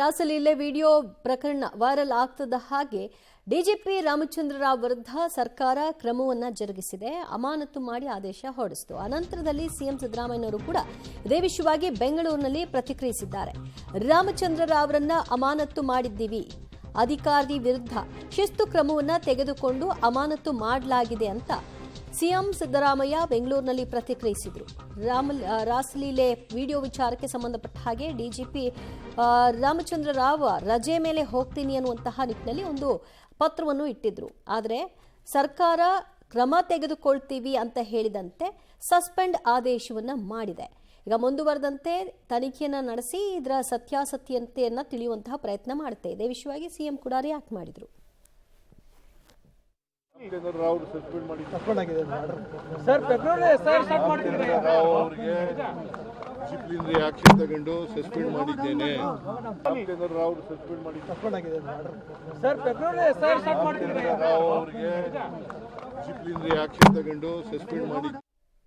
ರಾಸಲೀಲೆ video ಪ್ರಕರಣ viral ಆಗ್ತದ ಹಾಗೆ ಡಿಜಿಪಿ ರಾಮಚಂದ್ರ ರಾವ್ ವಿರುದ್ಧ ಸರ್ಕಾರ ಕ್ರಮವನ್ನ ಜರುಗಿಸಿದೆ, ಅಮಾನತು ಮಾಡಿ ಆದೇಶ ಹೊರಡಿಸಿತು. ಅನಂತರದಲ್ಲಿ ಸಿಎಂ ಸಿದ್ದರಾಮಯ್ಯನವರು ಕೂಡ ಇದೇ ವಿಷಯವಾಗಿ ಬೆಂಗಳೂರಿನಲ್ಲಿ ಪ್ರತಿಕ್ರಿಯಿಸಿದ್ದಾರೆ. ರಾಮಚಂದ್ರ ರಾವ್ರನ್ನ ಅಮಾನತು ಮಾಡಿದ್ದೀವಿ, ಅಧಿಕಾರಿ ವಿರುದ್ಧ ಶಿಸ್ತು ಕ್ರಮವನ್ನ ತೆಗೆದುಕೊಂಡು ಅಮಾನತು ಮಾಡಲಾಗಿದೆ ಅಂತ ಸಿಎಂ ಸಿದ್ದರಾಮಯ್ಯ ಬೆಂಗಳೂರಿನಲ್ಲಿ ಪ್ರತಿಕ್ರಿಯಿಸಿದರು. ರಾಸಲೀಲೆ ವಿಡಿಯೋ ವಿಚಾರಕ್ಕೆ ಸಂಬಂಧಪಟ್ಟ ಹಾಗೆ ಡಿಜಿಪಿ ರಾಮಚಂದ್ರ ರಾವ್ ರಜೆ ಮೇಲೆ ಹೋಗ್ತೀನಿ ಅನ್ನುವಂತಹ ನಿಟ್ಟಿನಲ್ಲಿ ಒಂದು ಪತ್ರವನ್ನು ಇಟ್ಟಿದ್ರು. ಆದರೆ ಸರ್ಕಾರ ಕ್ರಮ ತೆಗೆದುಕೊಳ್ತೀವಿ ಅಂತ ಹೇಳಿದಂತೆ ಸಸ್ಪೆಂಡ್ ಆದೇಶವನ್ನ ಮಾಡಿದೆ. ಈಗ ಮುಂದುವರೆದಂತೆ ತನಿಖೆಯನ್ನ ನಡೆಸಿ ಇದರ ಸತ್ಯಾಸತ್ಯತೆಯನ್ನ ತಿಳಿಯುವಂತಹ ಪ್ರಯತ್ನ ಮಾಡುತ್ತೆ. ಇದೇ ವಿಷಯವಾಗಿ ಸಿಎಂ ಕೂಡ ರಿಯಾಕ್ಟ್ ಮಾಡಿದ್ರು. ಸರ್ ಫೆಬ್ರವರಿ ಸ್ಟಾರ್ಟ್ ಮಾಡಿದ್ರೆ ಅವರಿಗೆ ಡಿಸಿಪ್ಲಿನರಿ ಆಕ್ಷನ್ ತಗೊಂಡು ಸಸ್ಪೆಂಡ್ ಮಾಡಿದ್ದೇನೆ. ರಾವ್ ಸಸ್ಪೆಂಡ್ ಮಾಡಿದ್ದೇನೆ. ಸರ್ ಫೆಬ್ರವರಿ ಸ್ಟಾರ್ಟ್ ಮಾಡಿದ್ರೆ ಅವರಿಗೆ ಡಿಸಿಪ್ಲಿನರಿ ಆಕ್ಷನ್ ತಗೊಂಡು ಸಸ್ಪೆಂಡ್ ಮಾಡಿ